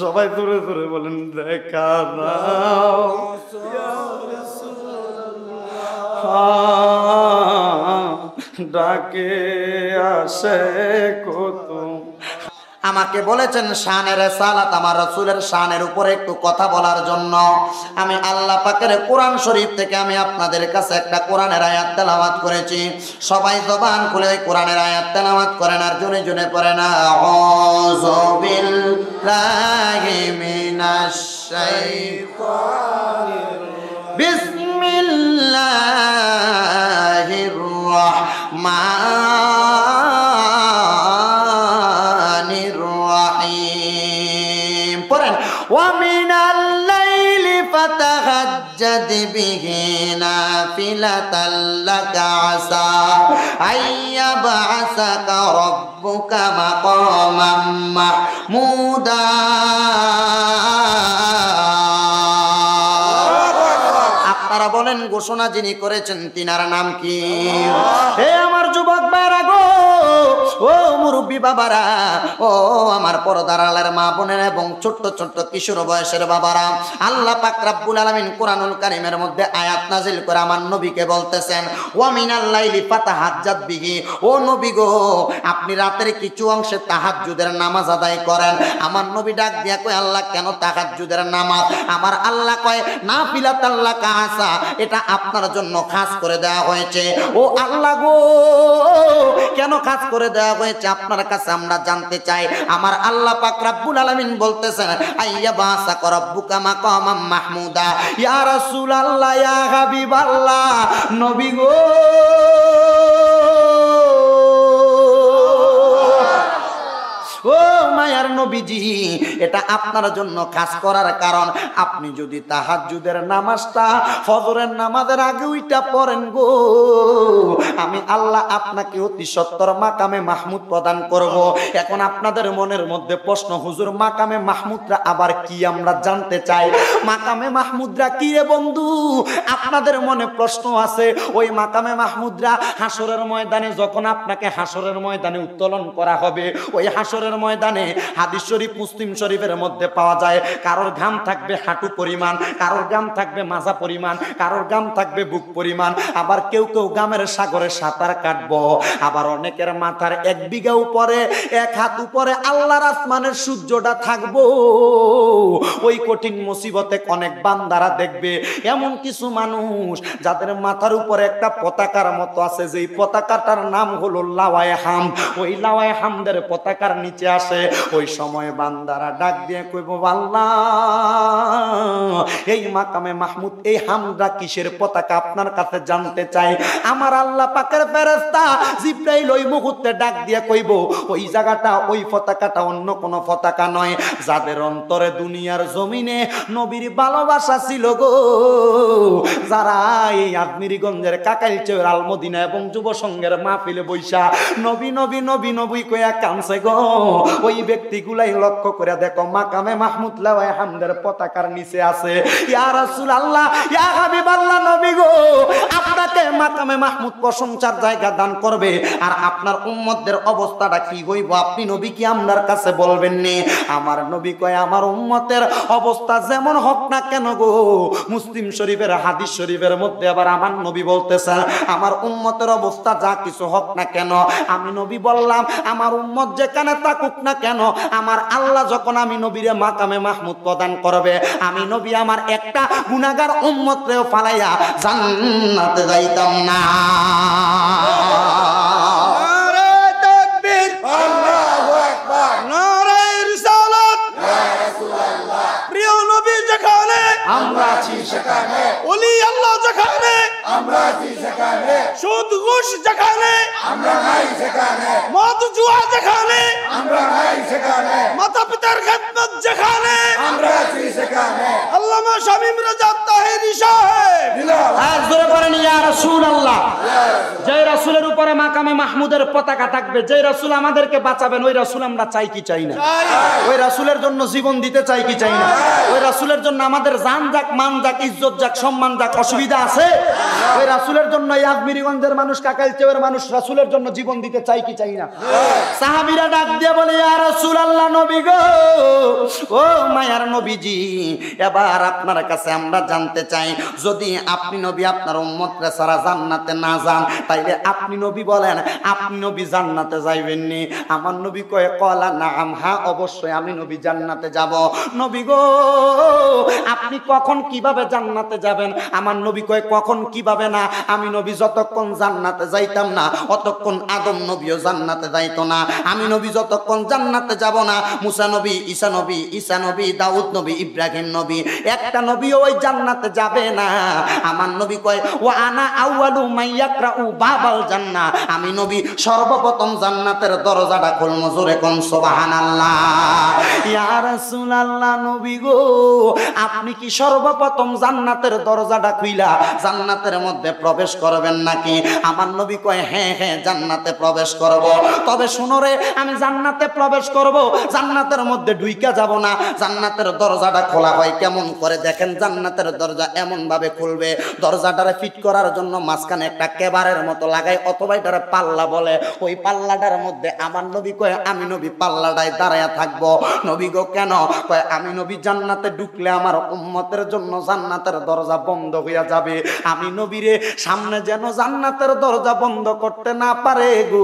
সবাই জোরে জোরে বলেন দেখা দাও ডাকে আসে কত। আমাকে বলেছেন শানের সালাত আমার রাসূলের শানের উপরে একটু কথা বলার জন্য। আমি আল্লাহ পাকের কোরআন শরীফ থেকে আমি আপনাদের কাছে একটা কোরআনের আয়াত তেলাওয়াত করেছি। সবাই জবান খুলে ওই কোরআনের আয়াত তেলাওয়াত করেন আর জোরে জোরে পড়েন আউযু বিল্লাহি মিনাশ শাইতানির বিসমিল্লাহির রাহমানির রাহিম। পড়েন ওয়া মিনাল লাইলি ফাতাহাজ্জাদ বিহি নাফিলাতাল লাকা আসা আইয়াবআসাকা রাব্বুকা মাকামান মাহমুদা। আপনারা বলেন ঘোষণা যিনি করেছেন তিনার নাম কি? হে আমার যুবক ভাইরা গো, ও মুরব্বী বাবারা, ও আমার পর্দার আড়ালের মা বোনেরা এবং ছোট্ট ছোট্ট কিশোর বয়সের বাবারা, আল্লাহ পাক রব্বুল আলামিন কোরআনুল কারীমের মধ্যে আয়াত নাজিল করে আমার নবীকে বলতেছেন ওয়া মিনাল লাইলি ফাতাহাজ্জাদ বিহি। ও নবী গো, আপনি রাতের কিছু অংশে তাহাজ্জুদের নামাজ আদায় করেন। আমার নবী ডাক দিয়া কয় আল্লাহ কেন তাহাজ্জুদের নামাজ? আমার আল্লাহ কয় নাফিলাতাল লাকা আসা, এটা আপনার জন্য খাস করে দেওয়া হয়েছে। ও আল্লাহ গো, কেন খাস করে দেওয়া হয়েছে আপনার কাছে আমরা জানতে চাই। আমার আল্লাহ পাক রব্বুল আলামিন বলতেছেন আইয়াবাসাকা রাব্বুকা মাকামান মাহমুদা। ইয়া রাসূলুল্লাহ, ইয়া হাবিবাল্লাহ, নবী গো, ও মায়ার নবীজি, এটা আপনার জন্য কাজ করার কারণ আপনি যদি তাহাজ্জুদের নামাজটা ফজরের নামাজের আগে ওইটা পড়েন গো, আমি আল্লাহ আপনাকে অতি সত্তর মাকামে মাহমুদ প্রদান করব। এখন আপনাদের মনের মধ্যে প্রশ্ন, হুজুর মাকামে মাহমুদরা আবার কি? আমরা জানতে চাই মাকামে মাহমুদরা কি রে বন্ধু? আপনাদের মনে প্রশ্ন আছে। ওই মাকামে মাহমুদরা হাসরের ময়দানে যখন আপনাকে হাসরের ময়দানে উত্তোলন করা হবে, ওই হাসরের ময়দানে হাদিস শরীফ মুসলিম শরীফের মধ্যে পাওয়া যায় কারোর ঘাম থাকবে হাঁটু পরিমাণ, কারোর ঘাম থাকবে মাজা পরিমাণ, কারোর ঘাম থাকবে বুক পরিমাণ, আবার কেউ কেউ ঘামের সাগরে সাঁতার কাটবো, আবার অনেকের মাথার 1 বিঘা উপরে 1 হাত উপরে আল্লাহর আসমানের সূর্যটা থাকবো। ওই কঠিন মুসিবতে অনেক বান্দারা দেখবে এমন কিছু মানুষ যাদের মাথার উপরে একটা পতাকার মতো আছে, যেই পতাকাটার নাম হলো লাওয়ায়ে হামদ। ওই লাওয়ায়ে হামদের পতাকার নিচে আসে। ওই সময় বান্দারা ডাক দিয়ে কইব আল্লাহ, এই মাকামে মাহমুদ, এই হামদা কিসের পতাকা আপনার কাছে জানতে চাই। আমার আল্লাহ পাকের ফেরেশতা জিবরাইল ওই মুহূর্তে ডাক দিয়ে কইব ওই জায়গাটা, ওই পতাকাটা অন্য কোনো পতাকা নয়। যাদের অন্তরে দুনিয়ার জমিনে নবীর ভালোবাসা ছিল গো, যারা এই আজমিরিগঞ্জের কাকাইলচর আলমদিনা এবং যুব সংঘের মাহফিলে বৈশা নবী নবী নবী নবী কইয়া কানছে গো, ওই ব্যক্তিগুলাই লক্ষ্য করে দেখো মাকামে মাহমুদ লাওয়ায়ে হামদের পতাকার নিচে আছে। ইয়া রাসূলুল্লাহ, ইয়া হাবিবাল্লাহ, নবী গো, আপনাকে মাকামে মাহমুদ প্রশংসার জায়গা দান করবে, আর আপনার উম্মতদের অবস্থাটা কি হইব আপনি নবী কি আমরার কাছে বলবেন নি? আমার নবী কয় আমার উম্মতের অবস্থা যেমন হোক না কেন গো, মুসলিম শরীফের হাদিস শরীফের মধ্যে আবার আমার নবী বলতেছেন আমার উম্মতের অবস্থা যা কিছু হোক না কেন, আমি নবী বললাম আমার উম্মত যেখানে থাকুক না কেন, আমার আল্লাহ যখন আমি নবীরে মাকামে মাহমুদ প্রদান করবে, আমি নবী আমার একটা গুনাহগার উম্মতরেও ফালাইয়া জান্নাতে যাইতাম না। নারে তাকবীর, আল্লাহু আকবার, নারে রিসালাত, ইয়া রাসূলুল্লাহ। প্রিয় নবী যেখানে আমরা আছি সেখানে, ওলি আল্লাহ যেখানে আমরা আছি সেখানে, সুদ ঘুষ যেখানে আমরা নাই সেখানে, মদ জুয়া যেখানে আমরা নাই সেখানে, মাতা পিতার খেদমত যেখানে আমরা আছি সেখানে। আল্লামা শামীম রেজা তাহেরি সাহেব। আর জোরে বলেন ইয়া রাসূলুল্লাহ। যে রাসূলের উপরে মাকামে মাহমুদের পতাকা থাকবে, যে রাসূল আমাদেরকে বাঁচাবেন, ওই রাসূল আমরা চাই কি চাই না? ওই রাসূলের জন্য জীবন দিতে চাই কি চাই না? ওই রাসূলের জন্য আমাদের জান যাক, মান যাক, ইজ্জত যাক, সম্মান যাক, অসুবিধা আছে? ওই রাসূলের জন্য এই আজমিরিগঞ্জের মানুষ, কাকাইলচের মানুষ রাসূলের জন্য জীবন দিতে চাই কি চাই না? সাহাবীরা ডাক দিয়ে বলে ইয়া রাসূলুল্লাহ, নবী গো, ও মায়ার নবীজি, এবার আপনার কাছে আমরা জানতে চাই, যদি আপনি নবী আপনার উম্মতরা সারা জান্নাতে না যান, তাইলে আপনি নবী বলেন, আপনি নবী জান্নাতে যাইবেন নি? আমার নবী কয়ে কলা নাম, হ্যাঁ অবশ্যই আমি নবী জান্নাতে যাব। নবী গো, আপনি কখন কিভাবে জান্নাতে যাবেন? আমার নবী কয়ে কখন কিভাবে না, আমি নবী যতক্ষণ জান্নাতে যাইতাম না অতক্ষণ আদম নবীও জান্নাতে যাইতো না। আমি নবী যতক্ষণ জান্নাতে যাব না, মুসা নবী, ঈসা নবী, ঈসা নবী, দাউদ নবী, ইব্রাহিম নবী, একটা নবীও ওই জান্নাতে যাবে না। আমার নবী কয় ওয়া আনা আউয়ালু মাইয়াকরাউ বাবাল জান্নাহ, আমি নবী সর্বপ্রথম জান্নাতের দরজাটা খুলব। জোরে কোন সুবহানাল্লাহ। ইয়া রাসূলুল্লাহ, নবী গো, আপনি কি সর্বপ্রথম জান্নাতের দরজাটা খুইলা জান্নাতের মধ্যে প্রবেশ করবেন নাকি? আমার নবী কয় হ্যাঁ হ্যাঁ, জান্নাতে প্রবেশ করব। তবে শুনো রে, আমি জান্নাতে প্রবেশ করব, জান্নাতের মধ্যে ঢুইকা যাব না। জান্নাতের দরজাটা খোলা হয় কেমন করে দেখেন। জান্নাতের দরজা এমন ভাবে খুলবে, দরজাটারে ফিট করার জন্য মাঝখানে একটা কেবারের মতো লাগায়, অথবা এটারে পাল্লা বলে। ওই পাল্লাটার মধ্যে আমার নবী কয় আমি নবী পাল্লাটায় দাঁড়ায়া থাকবো। নবী গো কেন? কয় আমি নবী জান্নাতে ঢুকলে আমার উম্মতের জন্য জান্নাতের দরজা বন্ধ হইয়া যাবে। আমি নবীরে সামনে যেন জান্নাতের দরজা বন্ধ করতে না পারে গো।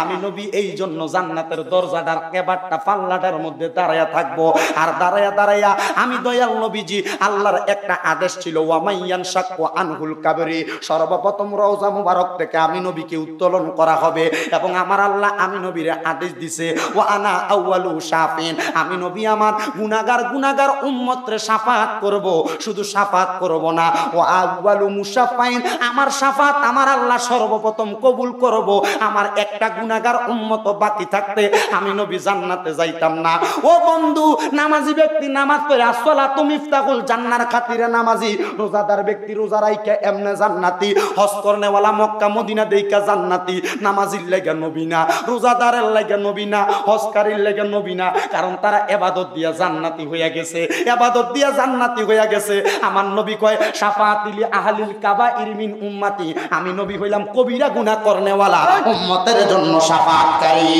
আমি নবী এই জন্য জান্নাতের দরজাটার কেবারটা পাল্লাটার মধ্যে দাঁড়ায়া থাকবো। আর দাঁড়ায়া দাঁড়ায়া আমি দয়াল নবীজি, আল্লাহর একটা আদেশ ছিল ওয়ামাইয়ান শাক্কু আনহুল কাবরি, সর্বপ্রথম রওজা মুবারক থেকে আমি নবীকে উত্তোলন করা হবে। এবং আমার আল্লাহ আমি নবীর আদেশ দিছে ওয়া আনা আউয়ালু শাফিন, আমি নবী আমার গুনাহগার উম্মতরে শাফাত করব। শুধু শাফাত করব না, ওয়া আউয়ালু মুশাফাইন, আমার শাফাত আমার আল্লাহ সর্বপ্রথম কবুল করব। আমার একটা গুনাহগার উম্মত বাকি থাকতে আমি নবী জান্নাতে যাইতাম না। ও বন্ধু, নামাজি ব্যক্তি নামাজ পড়ে আসসালাতু মিফতাহুল জান্নার খাতিরে নামাজি, রোজাদার ব্যক্তি রোজা রাইখা এমনে জান্নাতি, হজ করনেওয়ালা মক্কা মদিনা দেইকা জান্নাতি। নামাজির লাগা নবী না, রোজাদারের লাগা নবী না, হজকারীর লাগা নবী না, কারণ তারা ইবাদত দিয়া জান্নাতি হইয়া গেছে, ইবাদত দিয়া জান্নাতি হইয়া গেছে। আমার নবী কয় শাফাআতিলি আহলিল কাবাইর মিন উম্মতি, আমি নবী হইলাম কবিরা গুনাহ করনেওয়ালা উম্মতের জন্য শাফাআতকারী।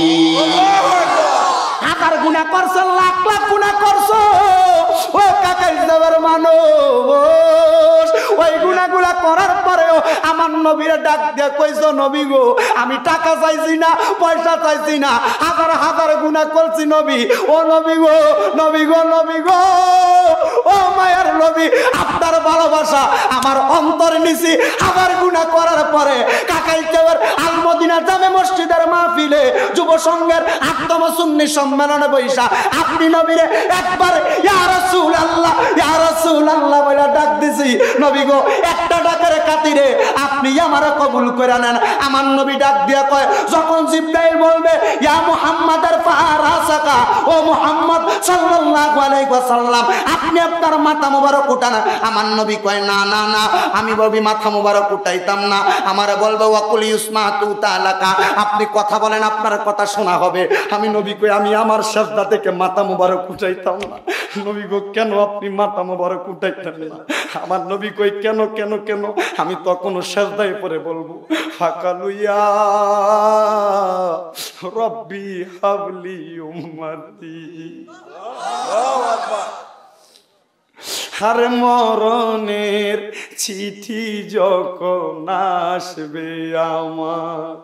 হাজার গুনাহ করছো, লাখ লাখ গুনাহ করছো, ও কাকাই দেবের মানুষ, ওই গুনাহগুলা করার পরেও আমার নবীর ডাক দিয়ে কইছো নবী গো, আমি টাকা চাইছি না, পয়সা চাইছি না, হাজার হাজার গুনাহ করছি নবী। ও নবী গো, নবী গো, নবী গো, ও মায়ার নবী, আপনার ভালোবাসা আমার অন্তর নিছি। হাজার গুনাহ করার পরে কাকাইতের আল মদিনা জামে মসজিদের মাহফিলে যুব সংঘের 8তম সুন্নি সম্মেলনে বইসা আপনি নবীরে একবার ইয়া রাসূলুল্লাহ, ইয়া রাসূলুল্লাহ বলে ডাক দিছি। নবী গো, একটা ডাকের খাতিরে আপনি আমারে কবুল করে নেন। আমার নবী ডাক দিয়া কয়, যখন জিবরাইল বলবে ইয়া মুহাম্মাদের ফারাসাকা, ও মুহাম্মদ সাল্লাল্লাহু আলাইহি ওয়াসাল্লাম, আপনি আপনার মাথা মোবারক উঠান। আমার নবী কয় না না না, আমি বলবি মাথা মোবারক উঠাইতাম না, আমারে বলবে ওয়াকুল ইউসমাতু তাআলাকা, আপনি কথা বলেন আপনার কথা শোনা হবে। আমি নবী কই আমি আমার সেজদা থেকে মাথা মোবারক উঠাইতাম না। নবী গো কেন আপনি মাথা মোবারক উঠাইতেন না? আমার নবী কই কেন কেন কেন? আমি তখনও সেজদায় পড়ে বলবো ফাকালুয়া রব্বি হাবলি উম্মতি। আল্লাহু আকবার। হার মরণের চিঠি যখন আসবে আমার,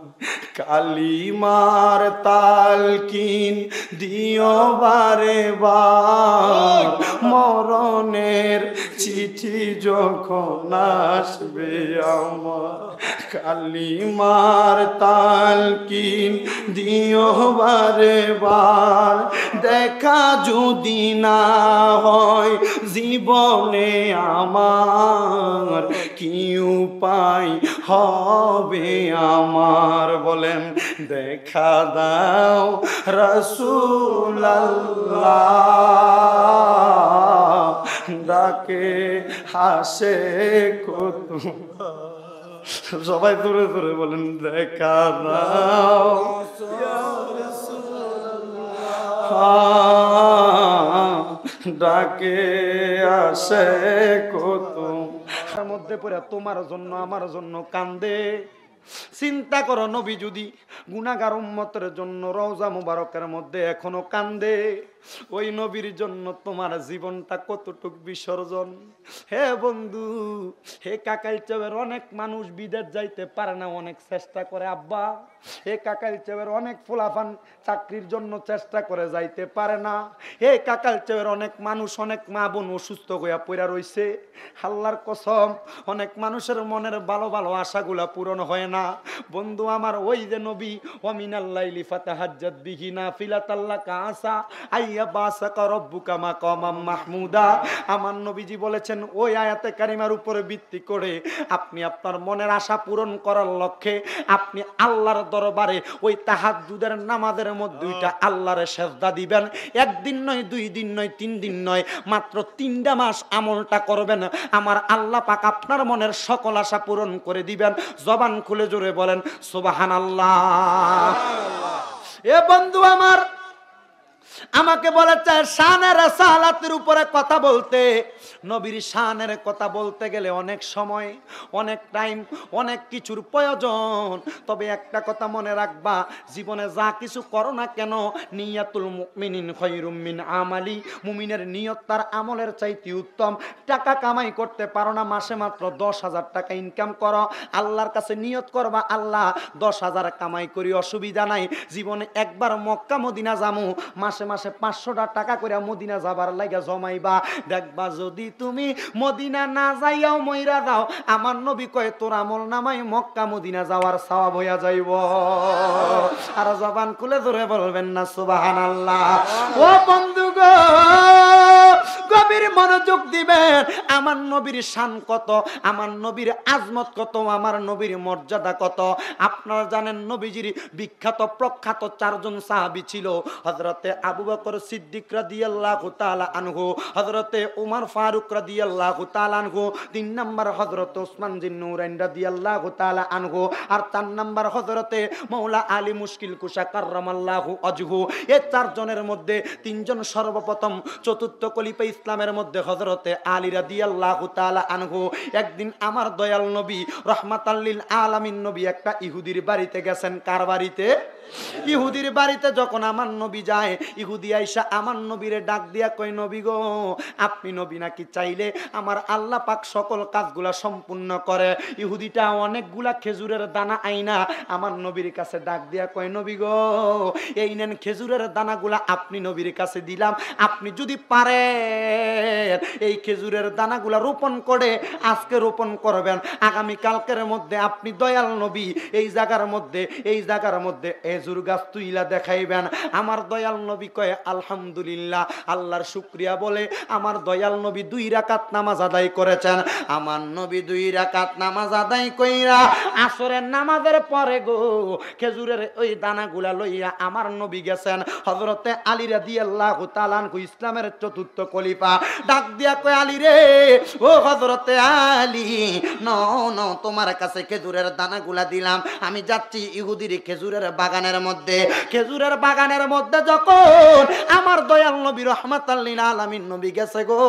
কালিমার তালকিন দিও বারে বার। মরণের চিঠি যখন আসবে আমার, কালিমার তালকিন দিও বারে বার। দেখা যদি না হয় জীবনে আমার, কি উপায় হবে আমার? বলেন দেখা দাও রাসূলুল্লাহ, ডাকে হাসে কত, সবাই দূরে দূরে বলেন দেখা দাও ডাকে আসে কত, তার মধ্যে পড়ে তোমার জন্য আমার জন্য কান্দে। চিন্তা করো, নবী যদি গুনাহগার উম্মতের জন্য রওজা মুবারকের মধ্যে এখনো কান্দে, ওই নবীর জন্য তোমার জীবনটা কতটুক বিসর্জন। হে বন্ধু, হে কাকাইলচাবের অনেক মানুষ বিদেশ যাইতে পারে না, অনেক চেষ্টা করে আব্বা। হে কাকাইলচাবের অনেক ফুলাফান চাকরির জন্য চেষ্টা করে যাইতে পারে না। হে কাকাইলচাবের অনেক মানুষ, অনেক মা বোন অসুস্থ হইয়া পড়া রইছে। আল্লাহর কসম, অনেক মানুষের মনের ভালো ভালো আশাগুলা পূরণ হয় না। বন্ধু আমার, ওই যে নবী ওয়ামিনাল লাইলি ফাতাহাজ্জাত বিহি নাফিলাতাল্লাকা আসা আইয়া বাসাকা রব্বুকা মাকামাম মাহমুদা। আমার নবীজি বলেছেন, ওই আয়াতে কারিমার উপরে ভিত্তি করে আপনি আপনার মনের আশা পূরণ করার লক্ষ্যে আপনি আল্লাহর দরবারে ওই তাহাজ্জুদের নামাজের মধ্যে দুইটা আল্লাহরে সেজদা দিবেন। একদিন নয়, 2 দিন নয়, 3 দিন নয়, মাত্র 3টা মাস আমলটা করবেন। আমার আল্লাহ পাক আপনার মনের সকল আশা পূরণ করে দিবেন। জবান খুলে জোরে বলেন সুবহানাল্লাহ। এ বন্ধু আমার, আমাকে বলেছে শানের রাসালাতের উপরে কথা বলতে, নবীর শানের কথা বলতে গেলে অনেক সময়, অনেক টাইম, অনেক কিছুর প্রয়োজন। তবে একটা কথা মনে রাখবা, জীবনে যা কিছু করো না কেন, নিয়াতুল মুমিনিন খায়রুম মিন আমালি, মুমিনের নিয়ত তার আমলের চাইতে উত্তম। টাকা কামাই করতে পারো না, মাসে মাত্র 10,000 টাকা ইনকাম করো, আল্লাহর কাছে নিয়ত করবা, আল্লাহ 10,000 কামাই করি, অসুবিধা নাই, জীবনে একবার মক্কা মদিনা যামু, মাসে মাসে 500 টাকা করে মদিনা যাবার লাগা জমাইবা। দেখবা যদি তুমি মদিনা না যাইয়াও মইরা যাও, আমার নবী কয় তোর আমল নামাই মক্কা মদিনা যাওয়ার সওয়াব হইয়া যাইব। আর জবান খুলে ধরে বলবেন না সুবহানাল্লাহ। ও বন্ধু গো, গভীর মনোযোগ দিবেন। আমার নবীর শান কত, আমার নবীর আজমত কত, আমার নবীর মর্যাদা কত। আপনারা জানেন নবীজির বিখ্যাত প্রখ্যাত 4 জন সাহাবী ছিল। হযরতে আবু বকর সিদ্দিক রাদিয়াল্লাহু তাআলা আনহু, হযরতে ওমর ফারুক রাদিয়াল্লাহু তাআলা আনহু, 3 নাম্বার হযরত ওসমান জিন্নুরাইন রাদিয়াল্লাহু তাআলা আনহু, আর 4 নাম্বার হযরতে মাওলা আলী মুশকিল কুশা কাররামাল্লাহু ওয়াজহু। এই 4 জনের মধ্যে 3 জন সর্বপ্রথম চতুর্থ খলিফা ইসলামের মধ্যে হযরতে আলী রাদিয়াল্লাহু তাআলা আনহু। একদিন আমার দয়াল নবী রাহমাতাল লিল আলামিন নবী একটা ইহুদির বাড়িতে গেছেন। কার বাড়িতে? ইহুদির বাড়িতে যখন আমার নবী যায়, ইহুদি আইসা আমার নবীরে ডাক দিয়া কই, নবী গো, আপনি নবী নাকি চাইলে আমার আল্লাহ পাক সকল কাজগুলা সম্পূর্ণ করে। ইহুদিটা অনেকগুলা খেজুরের দানা আইনা আমার নবীর কাছে ডাক দিয়া কয়, নবী গো, এই নেন খেজুরের দানাগুলা আপনি নবীর কাছে দিলাম, আপনি যদি পারেন এই খেজুরের দানাগুলা রোপণ করে আজকে রোপণ করবেন, আগামী কালকের মধ্যে আপনি দয়াল নবী এই জায়গার মধ্যে খেজুর গাছ তুইলা দেখাইবেন। আমার দয়াল নবী কয় আলহামদুলিল্লাহ, আল্লাহর শুকরিয়া বলে আমার দয়াল নবী 2 রাকাত নামাজ আদায় করেছেন। আমার নবী 2 রাকাত নামাজ আদায় কইরা আসরের নামাজের পরে গো খেজুরের ওই দানাগুলা লইয়া আমার নবী গেছেন হযরতে আলী রাদিয়াল্লাহু তাআলা আনহু, ইসলামের চতুর্থ খলিফা। ডাক দিয়া কয়, আলী রে, ও হযরতে আলী, নো তোমার কাছে খেজুরের দানাগুলা দিলাম, আমি যাচ্ছি ইহুদির খেজুরের বাগানের মধ্যে। খেজুরের বাগানের মধ্যে যখন আমার দয়াল নবী রাহমাতাল লিল আলামিন নবী গেছে গো,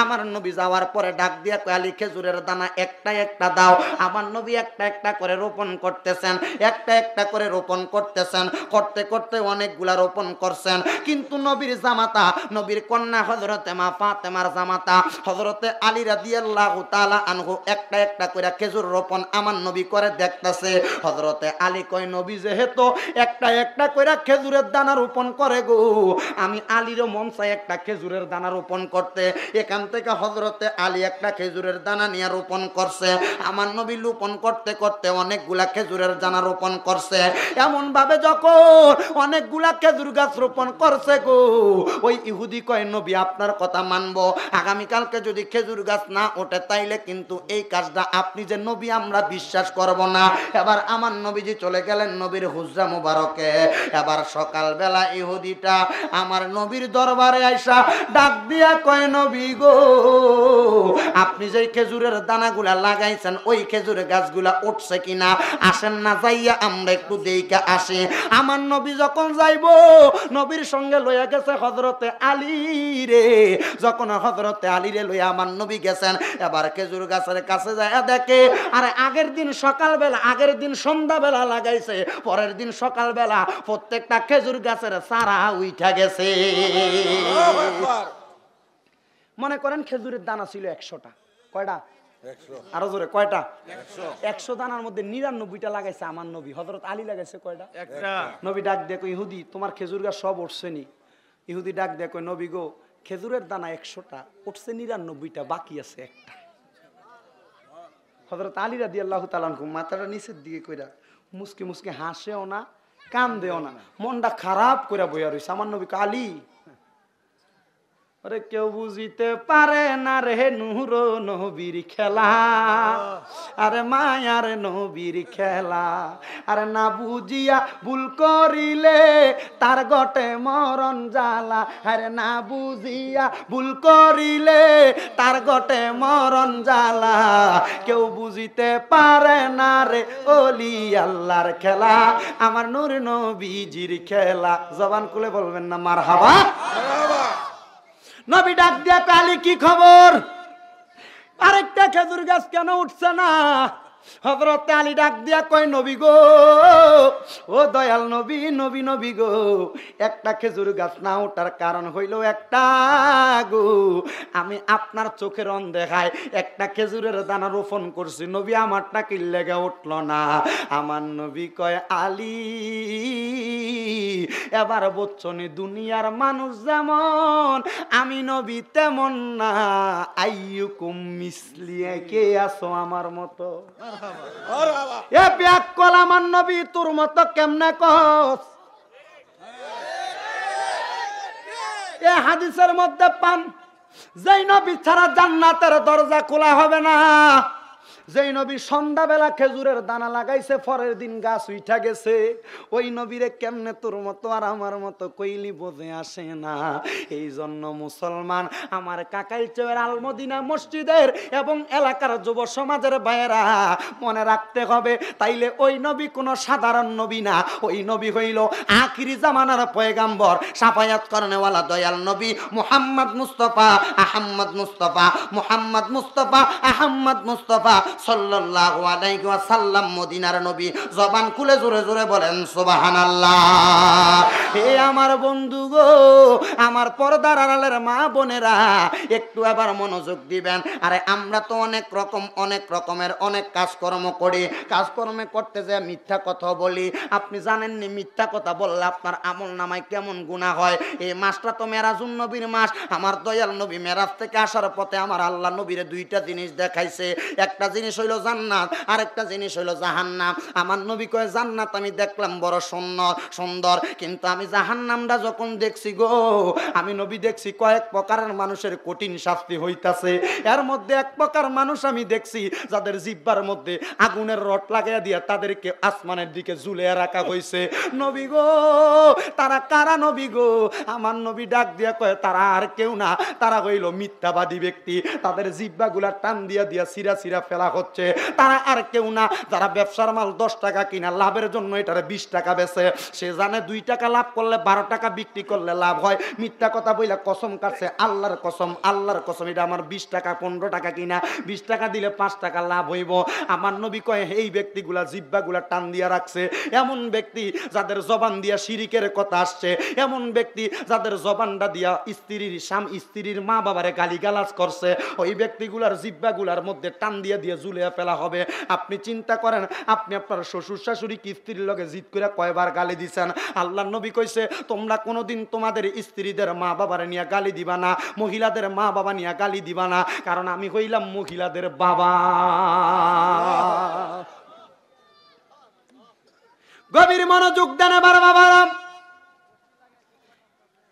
আমার নবী যাওয়ার পরে ডাক দিয়া কয়, আলী খেজুরের দানা একটা একটা দাও। আমার নবী একটা একটা করে রোপণ করতেছেন, একটা একটা করে রোপণ করতেছেন, করতে করতে অনেকগুলা রোপণ করছেন। কিন্তু নবীর জামাতা, নবীর কন্যা হযরতে মা ফাতেমার জামাতা হযরতে আলী রাদিয়াল্লাহু তাআলা আনহু একটা একটা করে খেজুর রোপণ আমার নবী করে দেখতেছে। হযরতে আলী কয়, নবী যেহেতু একটা একটা করে খেজুরের দানা রোপণ করে গো, আমি আলীরও মন চাই একটা খেজুরের দানা রোপণ করতে। এখান থেকে হযরতে আলী একটা খেজুরের দানা নিয়ে রোপণ করছে। আমার নবী রোপণ করতে করতে অনেকগুলা খেজুরের দানা রোপণ করছে। এমন ভাবে যখন অনেকগুলা খেজুর গাছ রোপণ করছে গো, ওই ইহুদি কয়, নবী আপনার কথা মানবো, আগামীকালকে যদি খেজুর গাছ না ওঠে তাইলে কিন্তু এই কাজটা আপনি যে নবী আমরা বিশ্বাস করব না। এবার আমার নবীজি চলে গেলেন নবীর হুজরা মুবারকে। এবার সকালবেলা ইহুদিটা আমার নবীর দরবারে আইসা ডাক দিয়া কয়, নবী গো, আপনি যে খেজুরের দানাগুলা লাগাইছেন ওই খেজুরের গাছগুলা উঠছে কিনা, আসেন না যাইয়া আমরা একটু দেইকা আসি। আমার নবী যখন যাইবো, নবীর সঙ্গে লইয়া গেছে হযরতে আলী রে। যখন হযরতে আলী রে লইয়া আমার নবী গেছেন, এবার খেজুর গাছের কাছে যায় দেখে, আরে আগের দিন সকালবেলা, আগের দিন সন্ধ্যাবেলা লাগাইছে, পরের দিন সকালবেলা প্রত্যেকটা খেজুর গাছের চারা উইঠা গেছে। মনে করেন খেজুরের দানা ছিল 100টা, কয়টা? আরো জোরে, কয়টা? 100 দানার মধ্যে 99টা লাগাইছে আমার নবী। হযরত আলী লাগাইছে কয়টা? একটা। নবী ডাক দেখো, ইহুদি তোমার খেজুর গাছ সব উঠছে নি? ইহুদি ডাক দেখো, নবী গো, খেজুরের দানা 100টা উঠছে, 99টা বাকি আছে একটা। হযরত আলী রাদিয়াল্লাহু তাআলা আনহু মাথাটা নিচের দিকে কইরা মুসকে মুসকে হাসেও না, কান্দেও না, মনটা খারাপ কইরা বইয়া রইছে। আমার নবী কয়, আলী, আরে কেউ বুঝিতে পারে না রে নূর নবীর খেলা, আরে মায়ার নবীর খেলা, আরে না বুঝিয়া ভুল করিলে তার গটে মরণ জ্বালা, আরে না বুঝিয়া ভুল করিলে তার গটে মরণ জ্বালা, কেউ বুঝিতে পারে না রে ওলি আল্লাহর খেলা, আমার নূর নবীজির খেলা। জবান খুলে বলবেন না মারহাবা? নবী ডাক দিয়া, আলী কি খবর? আরেকটা খেজুর গাছ কেন উঠছে না? হযরত আলী ডাক দিয়া কয়, নবী গো, ও দয়াল নবী, নবী নবী গো, একটা খেজুর গাছ না ওঠার কারণ হইল একটা গো, আমি আপনার চোখের অন্ধেখায় একটা খেজুরের দানা রোপণ করছি, নবী আমারটা কি লেগে উঠল না? আমার নবী কয়, আলী, এবার বচ্চনি দুনিয়ার মানুষ যেমন আমি নবী তেমন না, আইয়ুকুম মিসলি, কে আছো আমার মতো? এ ব্যাক কল, আমার নবী তোর মতো কেমনে কস? এ হাদিসের মধ্যে পান, যেই নবী ছাড়া জান্নাতের দরজা খোলা হবে না। যেই নবী সন্ধ্যাবেলা খেজুরের দানা লাগাইছে, পরের দিন গাছ উঠা গেছে, ওই নবীরে কেমনে তোর মতো আর আমার মতো কইলি বোঝে আসে না। এই জন্য মুসলমান আমার কাকাইচের আলমদিনা মসজিদের এবং এলাকার যুব সমাজের ভাইয়েরা মনে রাখতে হবে, তাইলে ওই নবী কোনো সাধারণ নবী না, ওই নবী হইল আখিরি জামানার পয়গাম্বর, সাফায়াত করনেওয়ালা দয়াল নবী মুহাম্মদ মুস্তাফা আহমদ মুস্তাফা, মুহাম্মদ মুস্তাফা আহমদ মুস্তাফা সাল্লাল্লাহু আলাইহি ওয়াসাল্লাম, মদিনার নবী। জবান খুলে জোরে জোরে বলেন সুবহানাল্লাহ। হে আমার বন্ধু গো, আমার পর্দার আড়ালের মা বোনেরা, একটু আবার মনোযোগ দিবেন। আরে আমরা তো অনেক রকমের অনেক কাজকর্ম করি, কাজকর্মে করতে যে মিথ্যা কথা বলি। আপনি জানেননি মিথ্যা কথা বললে আপনার আমল নামায় কেমন গুনাহ হয়? এই মাসটা তো মেরাজুন নবীর মাস। আমার দয়াল নবী মেরাজ থেকে আসার পথে আমার আল্লাহ নবীরে দুইটা জিনিস দেখাইছে, একটা জিনিস হইল জান্নাত, আরেকটা জিনিস হইল জাহান্নাম। আমার নবী কয়, জান্নাত আমি দেখলাম বড় সুন্দর, কিন্তু আমি জাহান্নামটা যখন দেখছি গো, আমি নবী দেখছি কয়েক প্রকারের মানুষের কঠিন শাস্তি হইতাছে। এর মধ্যে এক প্রকার মানুষ আমি দেখছি যাদের জিহ্বার মধ্যে আগুনের রড লাগাইয়া দিয়া তাদেরকে আসমানের দিকে ঝুলিয়ে রাখা হইছে। নবী গো, তারা কারা নবী গো? আমার নবী ডাক দিয়া কয়, তারা আর কেউ না, তারা হইল মিথ্যাবাদী ব্যক্তি। তাদের জিহ্বাগুলা টান দিয়া দিয়া সিরা সিরা ফেলা হচ্ছে। তারা আর কেউ না, যারা ব্যবসার মাল 10 টাকা কিনা লাভের জন্য এটারে 20 টাকা বেচে। সে জানে 2 টাকা লাভ করলে 12 টাকা বিক্রি করলে লাভ হয়। মিথ্যা কথা বইলা কসম কাটছে, আল্লাহর কসম এটা আমার 20 টাকা 15 টাকা কিনা 20 টাকা দিলে 5 টাকা লাভ হইব। আমার নবী কয়, এই ব্যক্তিগুলা জিহ্বাগুলা টান দিয়া রাখছে। এমন ব্যক্তি যাদের জবান দিয়া শিরিকের কথা আসছে, এমন ব্যক্তি যাদের জবানটা দিয়া স্ত্রীর মা বাবারে গালিগালাজ করছে, ওই ব্যক্তিগুলার জিহ্বাগুলার মধ্যে টান দিয়া দিয়ে ঝুলিয়ে ফেলা হবে। আপনি চিন্তা করেন, আপনি আপনার শ্বশুর শাশুড়ি কি স্ত্রীর লগে জিদ করে কয়বার গালি দিছেন? আল্লাহর নবী কইছে, তোমরা কোনোদিন তোমাদের স্ত্রীদের মা বাবারে নিয়ে গালি দিবা না, মহিলাদের মা বাবা নিয়ে গালি দিবা না, কারণ আমি হইলাম মহিলাদের বাবা। গভীর মনোযোগ দেন এবার বাবারা।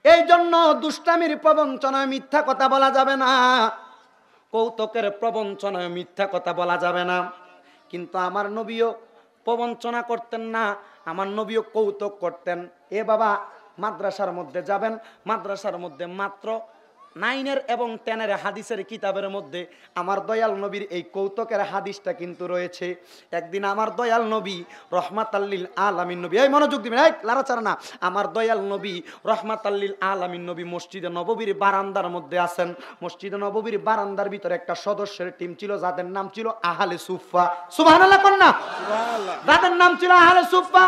এই জন্য দুষ্টামির প্রবঞ্চনায় মিথ্যা কথা বলা যাবে না, কৌতুকের প্রবঞ্চনায় মিথ্যা কথা বলা যাবে না। কিন্তু আমার নবীও প্রবঞ্চনা করতেন না, আমার নবীও কৌতুক করতেন, এ বাবা মাদ্রাসার মধ্যে যাবেন, মাদ্রাসার মধ্যে মাত্র 9 এবং 10 হাদিসের কিতাবের মধ্যে আমার দয়াল নবীর এই কৌতুকের হাদিসটা কিন্তু রয়েছে। একদিন আমার দয়াল নবী রহমাতাল্লিল আলামিন নবী, এই মনোযোগ দিবেন, এই লাড়াচাড়া না, আমার দয়াল নবী রহমাতাল্লিল আলামিন নবী মসজিদে নববীর বারান্দার মধ্যে আছেন। মসজিদে নববীর বারান্দার ভিতরে একটা সদস্যের টিম ছিল যাদের নাম ছিল আহলে সুফা। সুবহানাল্লাহ কন্যা, যাদের নাম ছিল আহলে সুফা।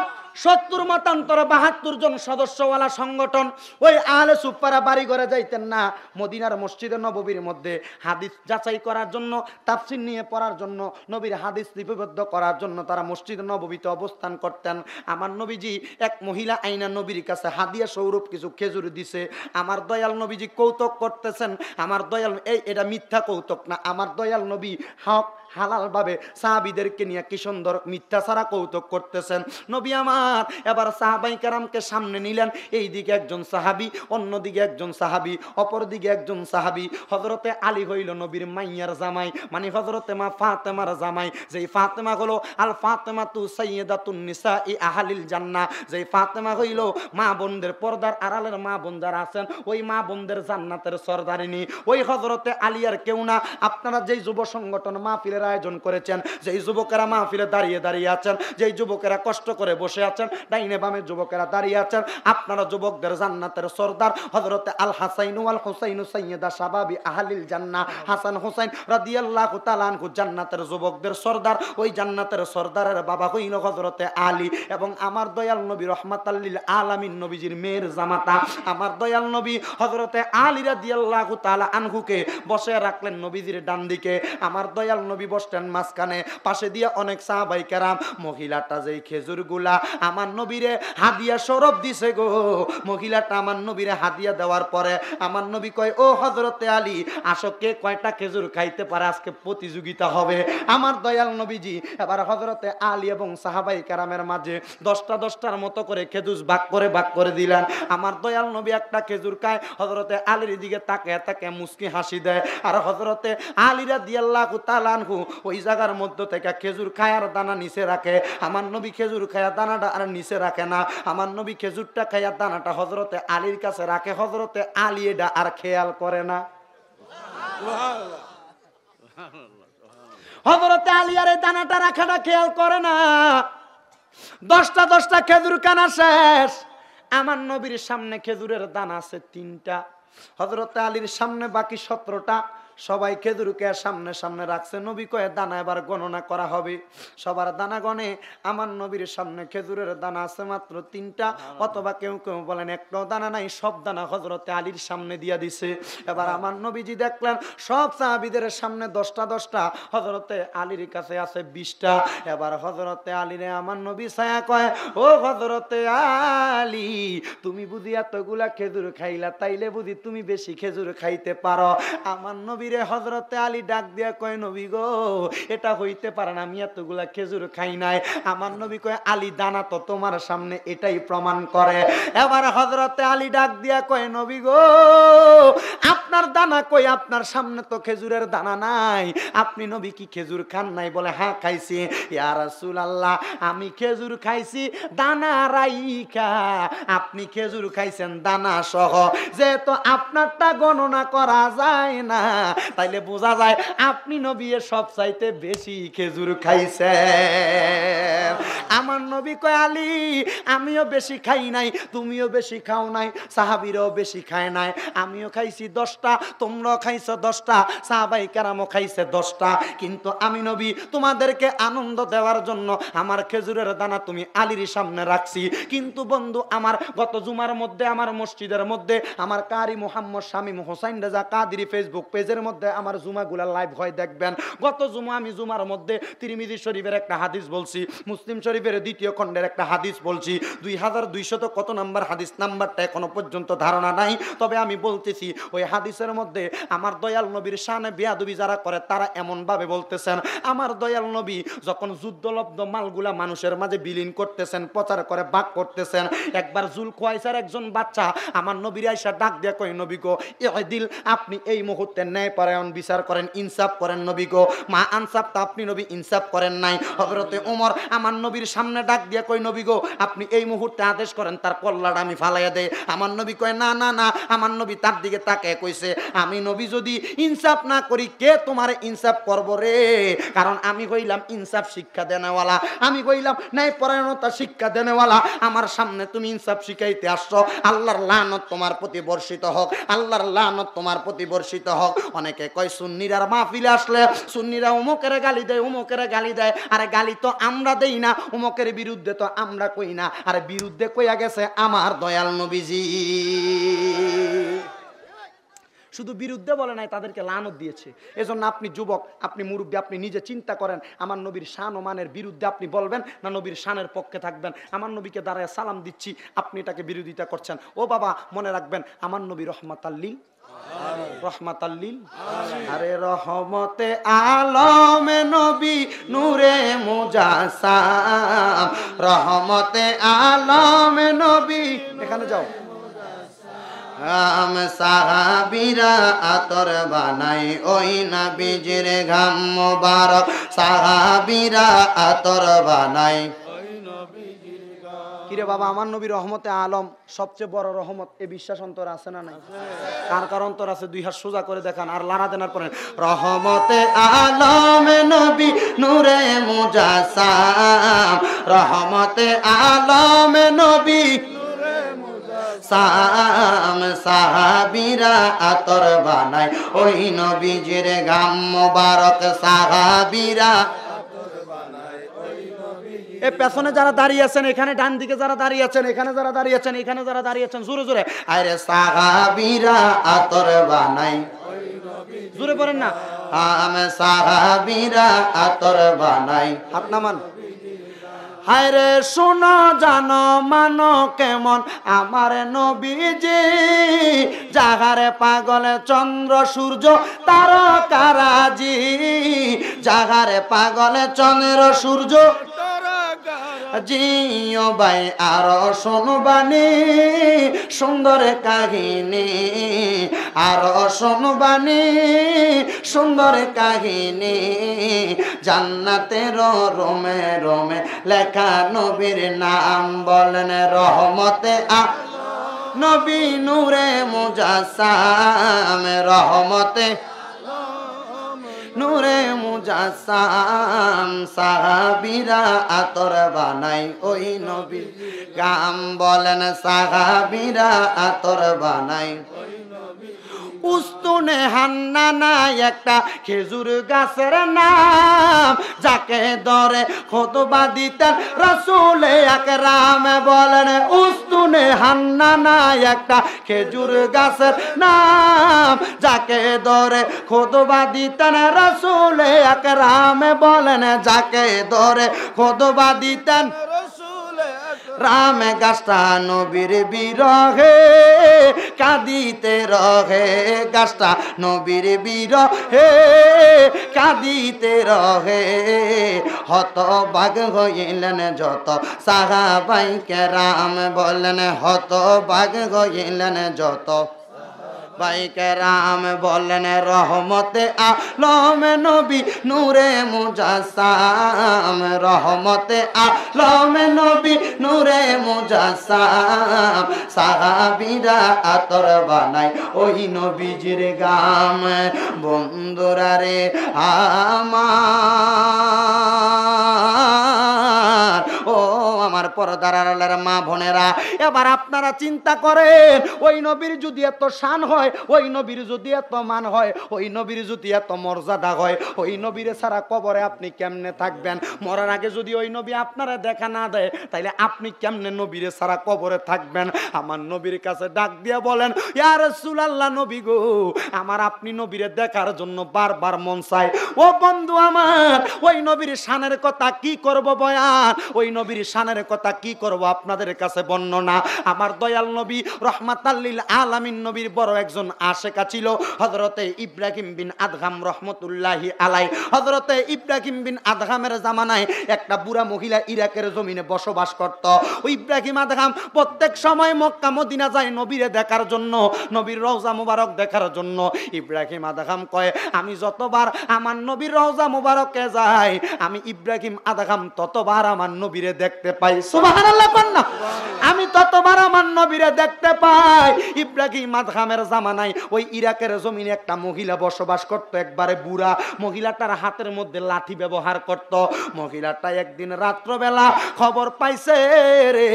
70 মতান্তর 72 জন সদস্যওয়ালা সংগঠন। ওই আহলে সুফারা বাড়ি ঘরে যাইতেন না, মদিনার মসজিদে নববীর মধ্যে হাদিস যাচাই করার জন্য, তাফসীর নিয়ে পড়ার জন্য, নবীর হাদিস লিপিবদ্ধ করার জন্য তারা মসজিদে নববীতে অবস্থান করতেন। আমার নবীজি এক মহিলা আইনা নবীর কাছে হাদিয়া স্বরূপ কিছু খেজুর দিছে। আমার দয়াল নবীজি কৌতুক করতেছেন। আমার দয়াল, এটা মিথ্যা কৌতুক না, আমার দয়াল নবী হক হালাল ভাবে সাহাবীদেরকে নিয়ে কি সুন্দর মিথ্যা ছাড়া কৌতুক করতেছেন। নবী আমার এবার সাহাবাই কেরামকে সামনে নিলেন, এই দিকে একজন সাহাবী, অন্যদিকে একজন সাহাবী, অপর দিকে একজন সাহাবী। হযরতে আলী হইল নবীর মাইয়ার জামাই, মানে হযরতে মা ফাতেমার জামাই। যেই ফাতেমা হলো আল ফাতেমাতু সাইয়্যিদাতুন নিসাই আহলিল জান্নাহ, যেই ফাতেমা হইল মা বোনদের পর্দার আড়ালের মা বোন যারা আছেন ওই মা বোনদের জান্নাতের সরদারিনী। ওই হযরতে আলী আর কেউ না, আপনারা যেই যুব সংগঠন মাহফিলের আয়োজন করেছেন, যেই যুবকেরা মাহফিলে দাঁড়িয়ে দাঁড়িয়ে আছেন, যেই যুবকেরা কষ্ট করে বসে আছেন, ডাইনে বামে যুবকেরা দাঁড়িয়ে আছেন, আপনারা যুবকদের জান্নাতের সরদার হযরতে আল হাসাইন ওয়াল হুসাইন সাইয়্যিদা শাবাবি আহলিল জান্নাহ। হাসান হুসাইন রাদিয়াল্লাহু তাআলা আনহু জান্নাতের যুবকদের সরদার। ওই জান্নাতের সরদারের বাবা হইল হযরতে আলী এবং আমার দয়াল নবী রহমাতাল্লিল আলামিন নবীজির মেয়ের জামাতা। আমার দয়াল নবী হযরতে আলী রাদিয়াল্লাহু তাআলা আনহুকে বসে রাখলেন নবীজির ডান দিকে, আমার দয়াল নবী বসতেন মাঝখানে, পাশে দিয়ে অনেক সাহাবাই কেরাম। মহিলাটা যেই খেজুরগুলা আমার নবীরে হাদিয়া স্বরূপ দিছে গো, মহিলাটা আমার নবীরে হাদিয়া দেওয়ার পরে আমার নবী কয়, ও হযরতে আলী আসো, কে কয়টা খেজুর খাইতে পারে, আজকে প্রতিযোগিতা হবে। আমার দয়াল নবীজি এবার হযরতে আলী এবং সাহাবাই কেরামের মাঝে 10টার মতো করে খেজুর ভাগ করে দিলেন। আমার দয়াল নবী একটা খেজুর খায়, হযরতে আলীর দিকে তাকে মুস্কি হাসি দেয়, আর হযরতে আলী রাদিয়াল্লাহু তাআলা আনহু ওই জায়গার মধ্য থেকে খেজুর খায় আর দানা নিচে রাখে। আমার নবী খেজুর খায়া দানাটা আর নিচে রাখে না, আমার নবী খেজুরটা খায়া দানাটা হযরতে আলীর কাছে রাখে, হযরতে আলী এটা আর খেয়াল করে না। হযরতে আলী আর এই দানাটা রাখাটা খেয়াল করে না। 10টা খেজুর কানা শেষ, আমার নবীর সামনে খেজুরের দানা আছে 3টা, হযরতে আলীর সামনে বাকি 17টা। সবাই খেজুরকে সামনে রাখছে। নবী কয়ে দানা এবার গণনা করা হবে। সবার দানা গণে, আমার নবীর সামনে খেজুরের দানা আছে মাত্র 3টা, অথবা কেউ বলেন একটাও দানা নাই, সব দানা হযরতে আলীর সামনে দিয়া দিছে। এবার আমার নবীজি দেখলেন সব সাহাবীদের সামনে 10টা, হযরতে আলীর কাছে আছে 20টা। এবার হযরতে আলীরে আমার নবী ছায়া কয়, ও হযরতে আলী, তুমি বুঝি এতগুলা খেজুর খাইলা, তাইলে বুঝি তুমি বেশি খেজুর খাইতে পারো। আমার নবী হযরতে আলী ডাক দিয়া কয়, নবী গো এটা হইতে পারে না, আমি এতগুলা খেজুর খাই নাই। আমার নবী কয়, আলী দানা তো তোমার সামনে এটাই প্রমাণ করে। এবার হযরতে আলী ডাক দিয়া কয়, নবী গো আপনার দানা কই, আপনার সামনে তো খেজুরের দানা নাই, আপনি নবী কি খেজুর খান নাই? বলে হ্যাঁ খাইছি। ইয়া রাসূলুল্লাহ আমি খেজুর খাইছি দানা রাইখা, আপনি খেজুর খাইছেন দানা সহ, যেহেতু আপনারটা গণনা করা যায় না, তাইলে বোঝা যায় আপনি নবী সব চাইতে বেশি খেজুর খাইছেন। আমার নবী কয়, আলী আমিও বেশি খাই নাই, তুমিও বেশি খাও নাই, সাহাবীরাও বেশি খায় নাই, আমিও খাইছি 10টা, তোমরাও খাইছো 10টা, সাহাবাই কেরামও খাইছে 10টা, কিন্তু আমি নবী তোমাদেরকে আনন্দ দেওয়ার জন্য আমার খেজুরের দানা তুমি আলীর সামনে রাখছি। কিন্তু বন্ধু আমার গত জুমার মধ্যে আমার মসজিদের মধ্যে আমার কারি মুহাম্মদ শামীম হোসাইন রাজা কাদরি ফেসবুক পেজের মধ্যে আমার জুমাগুলা লাইভ হয় দেখবেন। গত জুমা আমি জুমার মধ্যে তিরমিজি শরীফের একটা হাদিস বলছি, মুসলিম শরীফের 2য় খণ্ডের একটা হাদিস বলছি, 2200 কত নাম্বার হাদিস, নাম্বারটা এখনো পর্যন্ত ধারণা নাই, তবে আমি বলতেছি ওই হাদিসের মধ্যে আমার দয়াল নবীর শানে বেয়াদবি যারা করে তারা এমন ভাবে বলতেছেন, আমার দয়াল নবী যখন যুদ্ধলব্ধ মালগুলা মানুষের মাঝে বিলীন করতেছেন, প্রচার করে ভাগ করতেছেন, একবার জুলখোয়াইসার একজন বাচ্চা আমার নবীর আয়েশা ডাক দিয়ে কই, কই নবী গো ইদিল, আপনি এই মুহূর্তে ন্যায়পরায়ণ বিচার করেন, ইনসাফ করেন নবী গো। মা আনসাফ তা, আপনি নবী ইনসাফ করেন নাই। হযরতে ওমর আমার নবীর সামনে ডাক দিয়ে কই নবী গো আপনি এই মুহূর্তে আদেশ করেন তার কল্লাটা আমি ফালাইয়া দেই। আমার নবী কয় না না না, আমার নবী তার দিকে তাকায় কইছে আমি নবী যদি ইনসাফ না করি কে তোমার ইনসাফ করব রে? কারণ আমি কইলাম ইনসাফ শিক্ষা দেনেওয়ালা, আমি কইলাম ন্যায়পরায়ণতা শিক্ষা দেনেওয়ালা, আমার সামনে তুমি ইনসাফ শিখাইতে আসছো। আল্লাহর লানত তোমার প্রতি বর্ষিত হোক, আল্লাহর লানত তোমার প্রতি বর্ষিত হোক। অনেকে কয় সুন্নিরার মাহফিলে আসলে সুন্নিরা উমুকের গালি দেয়, উমুকের গালি দেয়। আরে গালি তো আমরা দেই না, উমুকের বিরুদ্ধে তো আমরা কই না, আরে বিরুদ্ধে কইয়া গেছে আমার দয়াল নবীজি। শুধু বিরুদ্ধে বলে নাই, তাদেরকে লানত দিয়েছে। এজন্য আপনি যুবক, আপনি মুরব্বী, আপনি নিজে চিন্তা করেন আমার নবীর শান ও মানের বিরুদ্ধে আপনি বলবেন না নবীর শানের পক্ষে থাকবেন? আমার নবীকে দাঁড়ায় সালাম দিচ্ছি, আপনি এটাকে বিরোধিতা করছেন। ও বাবা মনে রাখবেন আমার নবী রহমাতাল্লিল, রহমাতাল্লিল, আরে রহমতে আলমে নবী নূরে মুজাসসাম, রহমতে আলমে নবী। এখানে যাও। সাহাবীরা আতর বানাই ওই নবীজির ঘাম মোবারক, সাহাবীরা আতর বানাই। কিরে বাবা আমার নবী রহমতে আলম, সবচেয়ে বড় রহমত, এই বিশ্বাস অন্তর আছে না নাই? কার কার অন্তর আছে? দুই হাত সোজা করে দেখান আর লারা দেনার পরে রহমতে আলম নবী নূরে মুজাসসাম, রহমতে আলম নবী সাম, সাহাবীরা আতর বানায় ওই নবীজির গাম মোবারক, সাহাবীরা। এ পেছনে যারা দাঁড়িয়ে আছেন, এখানে ডান দিকে যারা দাঁড়িয়ে আছেন, এখানে যারা দাঁড়িয়ে আছেন, এখানে যারা দাঁড়িয়ে আছেন, জোরে জোরে আরে সাহাবীরা আতর বানায়, জোরে পড়েন না, আমি সাহাবীরা আতর বানাই। হাত নামান। হায় রে শোনো জানো মানো কেমন আমার নবীজি, জাগারে পাগলে চন্দ্র সূর্য তারকারাজি, জাগারে পাগলে চন্দ্র সূর্য জিও ভাই আরো শুনবানি সুন্দর কাহিনী, আরো শুনবানি সুন্দর কাহিনী, জান্নাতের রোমে রোমে লেখা নবীর নাম বলেন রহমতে নবী নূরে মুজাসসাম, রহমতে নূরে মুজাসসাম, সাহাবীরা আতর বানাই ওই নবী গাম বলেন, সাহাবীরা আতর বানাই। উস্তুনে হান্নানা একটা খেজুর গাছের নাম, যাকে ধরে খুতবা দিতেন রাসূল আকরাম বলেন। উস্তুনে হান্নানা একটা খেজুর গাছের নাম, যাকে ধরে খুতবা দিতেন রাসূল আকরাম বলেন, যাকে ধরে খুতবা দিতেন রাম। গাছটা নবীর বিরহে কাঁদিতে রহে, গাছটা নবীর বিরহে কাঁদিতে রহে, হতবাগ হইলেন যত সাহাবায়ে কেরাম বলেন, হতবাগ হইলেন যত বাইকেরাম বলেন রহমতে আলম নবী নূরে মুজাসসাম, রহমতে আলম নবী নূরে মুজাসসাম, সাহাবীরা আতর বানায় ওই নবীজির গাম। বন্ধুরা রে আমার, ও আমার পর্দার আড়ালের মা বোনেরা, এবার আপনারা চিন্তা করেন ওই নবীর যদি এত শান হয়, ওই নবীর যদি এত মান হয়, ওই নবীর যদি এত মর্যাদা হয়, ওই নবীর ছাড়া কবরে আপনি কেমনে থাকবেন? মরার আগে যদি ওই নবী আপনারা দেখা না দেয়, তাইলে আপনি কেমনে নবীর ছাড়া কবরে থাকবেন? আমার নবীর কাছে ডাক দিয়ে বলেন ইয়া রাসূলুল্লাহ, নবী গো আমার আপনি নবীরে দেখার জন্য বারবার মন চায়। ও বন্ধু আমার, ওই নবীর শানের কথা কি করব বয়ান? ওই নবীর শানের কথা কি করব আপনাদের কাছে বর্ণনা। আমার দয়াল নবী রহমাতাল লিল আলামিন নবীর বড় একজন আশেকা ছিল হযরতে ইব্রাহিম বিন আদহাম রহমতুল্লাহি আলাই। হযরতে ইব্রাহিম বিন আদহামের জামানায় একটা বুড়া মহিলা ইরাকের জমিনে বসবাস করত। ওই ইব্রাহিম আদহাম প্রত্যেক সময় মক্কা মদিনা যায় নবীরে দেখার জন্য, নবীর রওজা মুবারক দেখার জন্য। ইব্রাহিম আদহাম কয় আমি যতবার আমার নবীর রওজা মুবারকে যাই আমি ইব্রাহিম আদহাম ততবার আমার নবীরে দেখতে পাই। সুবহানাল্লাহ কন্না, আমি ততবার আমার নবীরে দেখতে পাই। ইব্রাহিম আদহামের জামানায় ওই ইরাকের জমিনে একটা মহিলা বসবাস করত, একবারে বুড়া। মহিলাটার হাতের মধ্যে লাঠি ব্যবহার করত। মহিলাটা একদিন রাত্রবেলা খবর পাইছে রে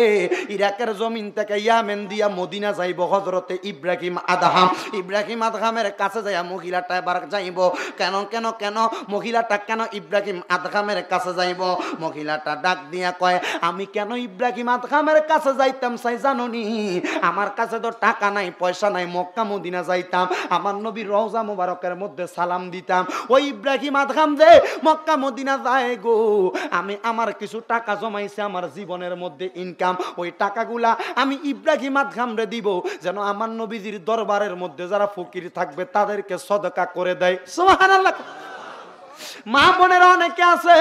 ইরাকের জমিন থেকে ইয়ামেন দিয়া মদিনা যাইব হযরতে ইব্রাহিম আদহাম। ইব্রাহিম আদহামের কাছে যাইয়া মহিলাটা এবার যাইব। কেন কেন কেন মহিলাটা কেন ইব্রাহিম আদহামের কাছে যাইব? মহিলাটা ডাক দিয়া কয় আমি কেন ইব্রাহিম আদহামের কাছে যাইতাম চাই জানুনি? আমার কাছে তো টাকা নাই, পয়সা নাই, মক্কা মদিনা যাইতাম, আমার নবীর রওজা মুবারকের মধ্যে সালাম দিতাম। ওই ইব্রাহিম আদহাম যে মক্কা মদিনা যায় গো, আমি আমার কিছু টাকা জমাইছে আমার জীবনের মধ্যে ইনকাম, ওই টাকাগুলা আমি ইব্রাহিম আদহাম রে দিব যেন আমার নবীজির দরবারের মধ্যে যারা ফকির থাকবে তাদেরকে সদকা করে দেয়। সুবহানাল্লাহ। মা বোনেরা অনেকে আছে,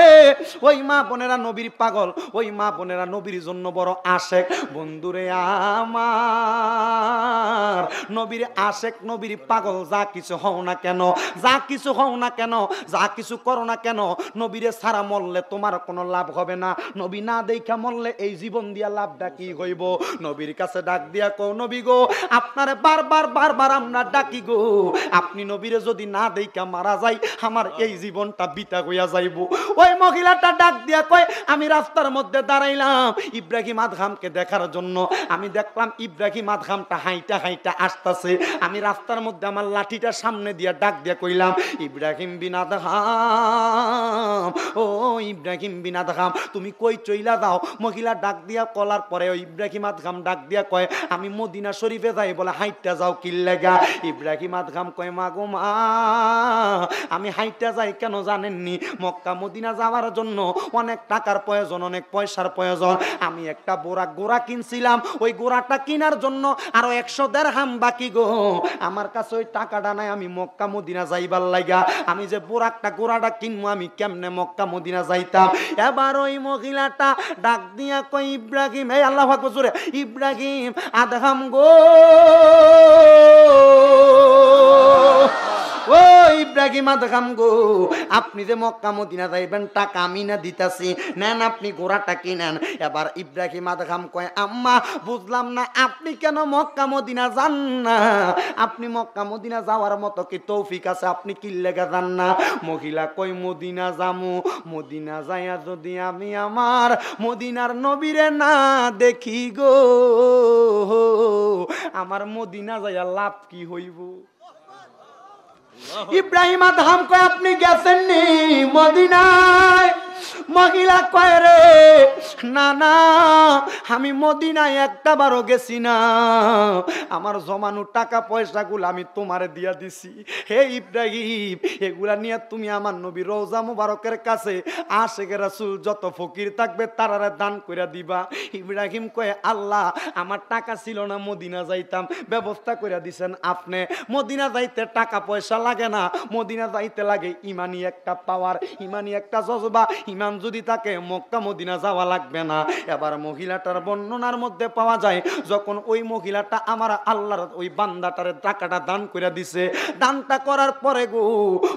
ওই মা বোনেরা নবীর পাগল, ওই মা বোনেরা নবীর জন্য বড় আশেক। বন্ধুরে আমার নবীর আশেক, নবীর পাগল, যা কিছু হও না কেন, যা কিছু হও না কেন, যা কিছু করো না কেন, নবীরে ছাড়া মরলে তোমার কোনো লাভ হবে না। নবী না দেখা মরলে এই জীবন দিয়া লাভটা কি হইব? নবীর কাছে ডাক দিয়া কও নবী গো আপনারে বারবার বারবার আমরা ডাকি গো, আপনি নবীরে যদি না দেখা মারা যাই আমার এই জীবনটা বিতা হইয়া যাইব। ওই মহিলাটা ডাক দিয়া কয় আমি রাস্তার মধ্যে দাঁড়াইলাম ইব্রাহিম আদহামকে দেখার জন্য। আমি দেখলাম ইব্রাহিম আদহামটা হাইটা হাইটা আসতেছে। আমি রাস্তার মধ্যে আমার লাঠিটা সামনে দিয়া ডাক দিয়া কইলাম ইব্রাহিম বিন আদহাম, ও ইব্রাহিম বিন আদহাম তুমি কই চইলা যাও? মহিলা ডাক দিয়া কলার পরে ওই ইব্রাহিম আদহাম ডাক দিয়া কয় আমি মদিনা শরীফে যাই। বলে হাইটা যাও কি লাগা? ইব্রাহিম আদহাম কয় মা গো মা, আমি হাইটা যাই কেন জানেননি? মক্কা মদিনা যাওয়ার জন্য অনেক টাকার প্রয়োজন, অনেক পয়সার প্রয়োজন। আমি একটা গোড়া কিনছিলাম, ওই গোড়াটা কেনার জন্য আরো 100 দিরহাম বাকি গো। আমার কাছে ওই টাকাটা নাই আমি মক্কা মদিনা যাইবার লাগা। আমি যে গোড়াটা কিনবো আমি কেমনে মক্কা মদিনা যাইতাম? এবার ওই মহিলাটা ডাক দিয়া কই ইব্রাহিম, এই আল্লাহু আকবার জোরে, ইব্রাহিম আদহাম গো, ও ইব্রাহিম আদহাম গো, আপনি যে মক্কা মদিনা যাইবেন টাকা আমি না দিতাছি, নেন আপনি ঘোড়াটা কিনেন। এবার ইব্রাহিম আদহাম কয় আম্মা বুঝলাম না আপনি কেন মক্কা মদিনা যান না? আপনি মক্কা মদিনা যাওয়ার মতো কি তৌফিক আছে? আপনি কি লেগে যান না? মহিলা কই মদিনা যামু, মদিনা যাইয়া যদি আমি আমার মদিনার নবীরে না দেখি গো, আমার মদিনা যাইয়া লাভ কি হইব? ইব্রাহিম আদহাম কয় আপনি গেছেন নি মদিনায়? মহিলা কয় রে না না আমি মদিনায় একটা বারও গেছি না, আমার জমানো টাকা পয়সাগুলো আমি তোমারে দিয়া দিছি। হে ইব্রাহিম এগুলা নিয়ে তুমি আমার নবী রওজা মুবারকের কাছে আশেকে রাসূল যত ফকির থাকবে তারারে দান কইরা দিবা। ইব্রাহিম কয় আল্লাহ আমার টাকা ছিল না মদিনা যাইতাম, ব্যবস্থা কইরা দিছেন আপনি। মদিনা যাইতে টাকা পয়সা লাগে না, মদিনা যাইতে লাগে ইমানি একটা পাওয়ার, ইমানি একটা জজবা। ইমান যদি থাকে মক্কা মদিনা যাওয়া লাগবে না। এবার মহিলাটার বর্ণনার মধ্যে পাওয়া যায় যখন ওই মহিলাটা আমার আল্লাহর ওই বান্দাটারে টাকাটা দান করে দিছে, দানটা করার পরে গো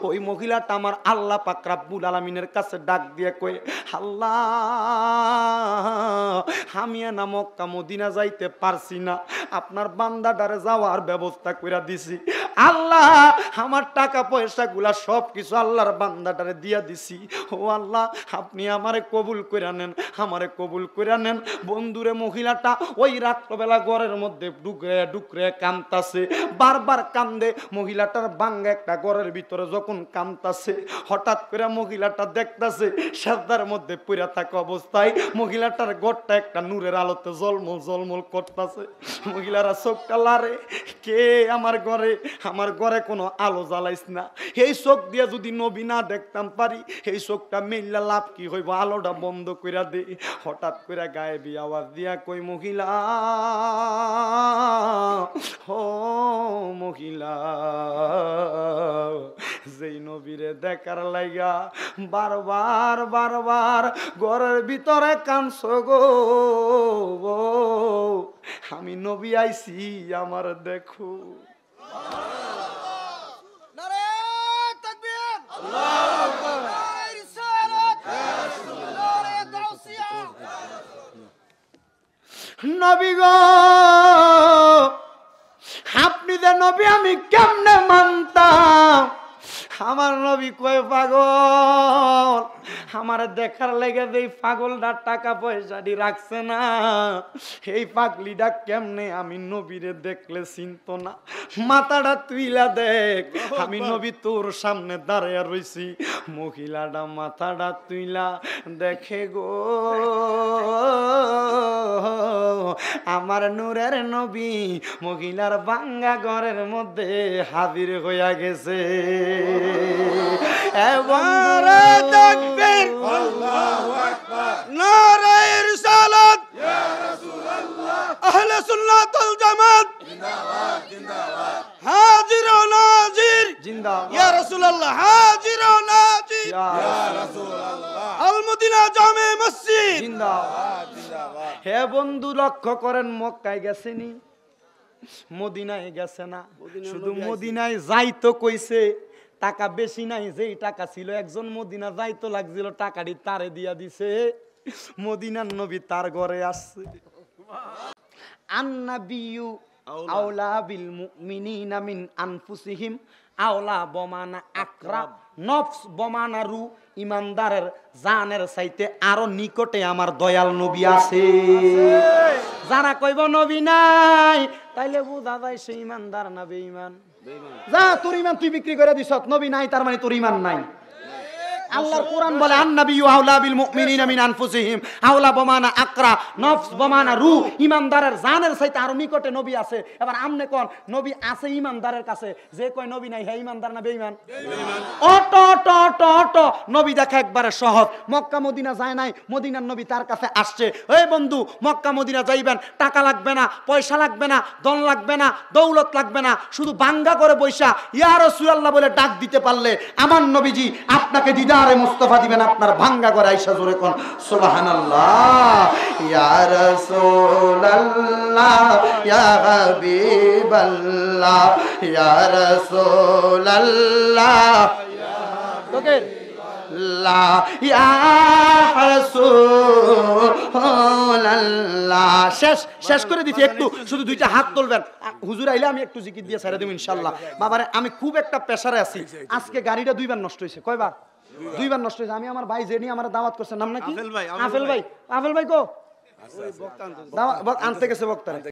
ওই মহিলাটা আমার আল্লাহ পাক রব্বুল আলামিনের কাছে ডাক দিয়ে কয় আল্লাহ আমি না মক্কা মদিনা যাইতে পারছি না, আপনার বান্দাটারে যাওয়ার ব্যবস্থা করে দিছি। আল্লাহ আমার টাকা পয়সাগুলা সব কিছু আল্লাহর বান্দাটারে দিয়া দিছি। ও আল্লাহ আপনি আমারে কবুল করে নেন, আমারে কবুল করে নেন। বন্ধুরে মহিলাটা ওই রাত্রবেলা ঘরের মধ্যে ডুকরে কামতাছে, বারবার কান্দে। মহিলাটার বাঙ্গা একটা ঘরের ভিতরে যখন কামতাছে হঠাৎ করে মহিলাটা দেখতাছে সাজদার মধ্যে পড়ে থাকা অবস্থায় মহিলাটার ঘরটা একটা নূরের আলোতে জলমল জলমল করতেছে। মহিলারা চোখটা লারে, কে আমার ঘরে কোনো আলো জ্বালাইস না। এই চোখ দিয়ে যদি নবী না দেখতাম পারি, এই চোখটা মেল্লা লাভ কি হইব, আলোটা বন্ধ কইরা দে। হঠাৎ করে গায়েবী আওয়াজ দিয়া কই, মহিলা, ও মহিলা, যেই নবীরে দেখার লাইগা বারবার বারবার ঘরের ভিতরে কাঁদছো গো, আমি নবী আইছি, আমার দেখো। নবী গো, আপনি যে নবী আমি কেমনে মানতাম। আমার নবী কয়, পাগল, আমার দেখার লেগে যে পাগলটা টাকা পয়সা দিয়ে রাখছে না, এই পাগলিটা কেমনে আমি নবীরে দেখলে চিনত না। মাথাটা তুইলা দেখ, আমি নবী তোর সামনে দাঁড়িয়ে রইছি। মহিলাটা মাথাটা তুইলা দেখে গো, আমার নূরের নবী মহিলার ভাঙ্গা ঘরের মধ্যে হাজির হইয়া গেছে। আল্লাহু আকবার, নারায়ে রিসালাত, ইয়া রাসূলুল্লাহ, আহলে সুন্নাত ওয়াল জামাত জিন্দাবাদ জিন্দাবাদ, হাজির ও নাজির জিন্দাবাদ, ইয়া রাসূলুল্লাহ, হাজির ও নাজির, ইয়া রাসূলুল্লাহ, আল মদিনা জামে মসজিদ জিন্দাবাদ জিন্দাবাদ। হে বন্ধু, লক্ষ্য করেন, মক্কায় গেছেনি, মদিনায় গেছে না। শুধু মদিনায় যাইতো কইছে, টাকা বেশি নাই, যেই টাকা ছিল একজন মদিনা যাইতো লাগছিল, টাকাটি তারে দিয়া দিছে। মদিনার নবী তার ঘরে আসছে। আন্নাবিয়ু আওলা বিল মুমিনিনা মিন আনফুসিহিম, আওলা বমানা আকরাব, নফস বমানা রু, ইমানদারের জানের চাইতে আরো নিকটে আমার দয়াল নবী আছে। যারা কইব নবী নাই, তাইলে বুঝা যায় সে ইমানদার না বেঈমান। যা, তোর ইমান তুই বিক্রি করে দিছ, নবী নাই তার মানে তোর ইমান নাই। আল্লাহর কোরআন বলে, আন্নাবিয়ু আওলা বিল মুমিনিনা মিন আনফুসিহিম, আওলা বমানা আকরা, নফস বমানা রু, ইমানদারের জানের চাইতে আরো নিকটে নবী আছে। এবার আমনে কোন নবী আছে ইমানদারের কাছে, যে কয় নবী নাই হে ইমানদার না বেঈমান? অটো অটো অটো অটো নবী দেখা একবারে সহজ। মক্কা মদিনা যায় নাই, মদিনার নবী তার কাছে আসছে। এই বন্ধু, মক্কা মদিনা যাইবেন, টাকা লাগবে না, পয়সা লাগবে না, ধন লাগবে না, দৌলত লাগবে না, শুধু বাঙ্গা করে বৈশা ইয়া রাসূলুল্লাহ বলে ডাক দিতে পারলে আমার নবীজি আপনাকে দিদারে মুস্তাফা দিবেন। আপনার ভাঙ্গা করে আইসা জোরে কোন সুবহানাল্লাহ। ইয়া রাসূলুল্লাহ, ইয়া হাবিবাল্লাহ, ইয়া রাসূলুল্লাহ, তোকে লা ইয়া রাসূলুল্লাহ। শেষ করে দিছি, একটু শুধু দুইটা হাত তুলবেন। হুজুর আইলে আমি একটু জিকির দিয়ে ছেড়ে দেব ইনশাআল্লাহ। বাবারে, আমি খুব একটা প্রেসারে আছি। আজকে গাড়িটা দুইবার নষ্ট হয়েছে। কয়বার? দুইবার নষ্ট হয়েছে। আমি আমার ভাই জেনি আমার দাওয়াত করছে, নাম নাকি আফেল ভাই। আফেল ভাই কো আনতে গেছে বক্তারে।